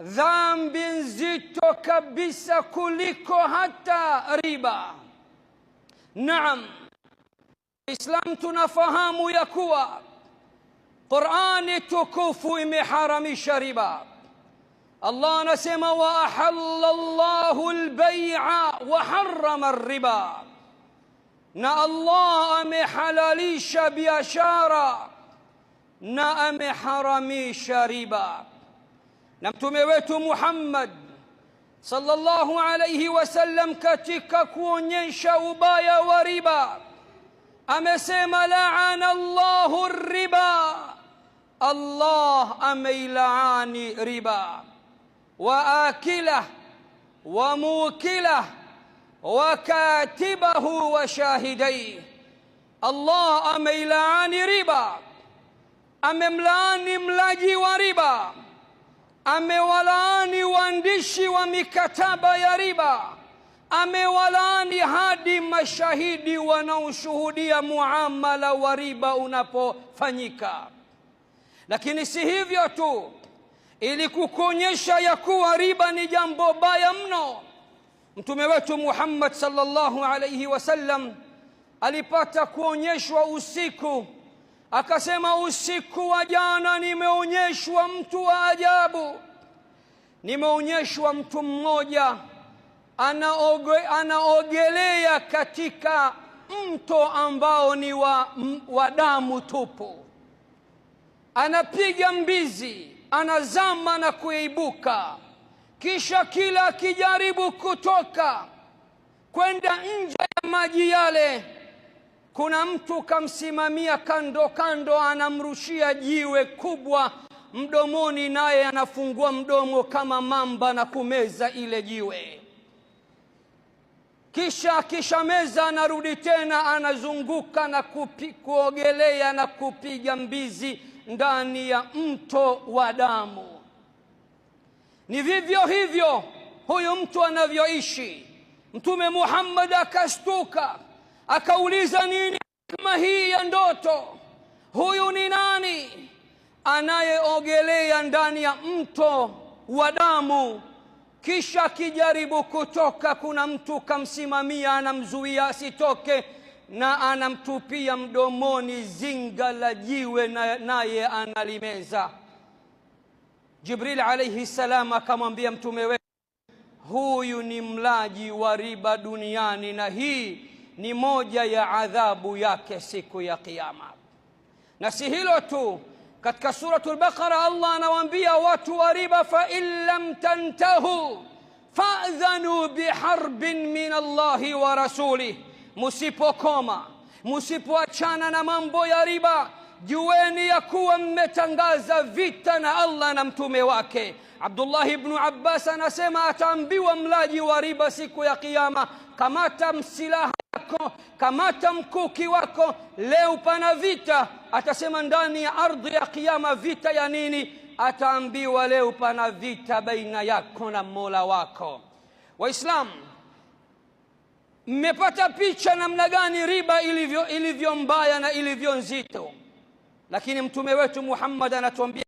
dhambi nzito kabisa kuliko hata riba. Naam, Islam tunafahamu ya kuwa Qur'ani tukufu imeharamisha riba. Allah anasema wa ahalla Allahu al-bay'a wa harrama ar-riba, na Allah amehalalisha biashara na ameharamisha riba. Na mtume wetu Muhammad sallallahu alayhi wasallam katika kuonyesha ubaya wa riba amesema la'ana Allahu ar-riba, Allah ameilaani riba, wa akilah wa mukilah wa katibahu wa shahidai. Allah ameilaani riba, amemlaani mlaji wa riba, amewalaani waandishi wa mikataba ya riba, amewalaani hadi mashahidi wanaoshuhudia muamala wa riba unapofanyika. Lakini si hivyo tu, ili kukuonyesha ya kuwa riba ni jambo baya mno, mtume wetu Muhammad sallallahu alayhi wasallam alipata kuonyeshwa usiku, akasema usiku wa jana nimeonyeshwa mtu wa ajabu. Nimeonyeshwa mtu mmoja anaogelea katika mto ambao ni wa damu tupu, anapiga mbizi, anazama na kuibuka, kisha kila akijaribu kutoka kwenda nje ya maji yale, kuna mtu kamsimamia kando kando, anamrushia jiwe kubwa mdomoni, naye anafungua mdomo kama mamba na kumeza ile jiwe. Kisha meza, anarudi tena, anazunguka na kuogelea na kupiga mbizi ndani ya mto wa damu. Ni vivyo hivyo huyu mtu anavyoishi. Mtume Muhammad akastuka, akauliza, nini kama hii ya ndoto? Huyu ni nani anayeogelea ndani ya mto wa damu, kisha akijaribu kutoka kuna mtu kamsimamia, anamzuia asitoke, na anamtupia mdomoni zinga la jiwe, naye analimeza? Jibril alayhi salam akamwambia mtume wetu, huyu ni mlaji wa riba duniani, na hii ni moja ya adhabu yake siku ya Kiyama. Na si hilo tu, katika suratul Baqara Allah anawaambia watu wa riba, fa in lam tantahu fa'dhanu biharbin min Allahi wa rasulih, musipokoma, musipoachana na mambo ya riba, jueni ya kuwa mmetangaza vita na Allah na mtume wake. Abdullah ibn Abbas anasema ataambiwa mlaji wa riba siku ya Kiyama, kamata msilaha yako, kamata mkuki wako, leo pana vita. Atasema ndani ya ardhi ya Kiyama, vita ya nini? Ataambiwa leo pana vita baina yako na Mola wako. Waislamu, mmepata picha namna gani riba ilivyo mbaya na ilivyo nzito. Lakini mtume wetu Muhammad anatuambia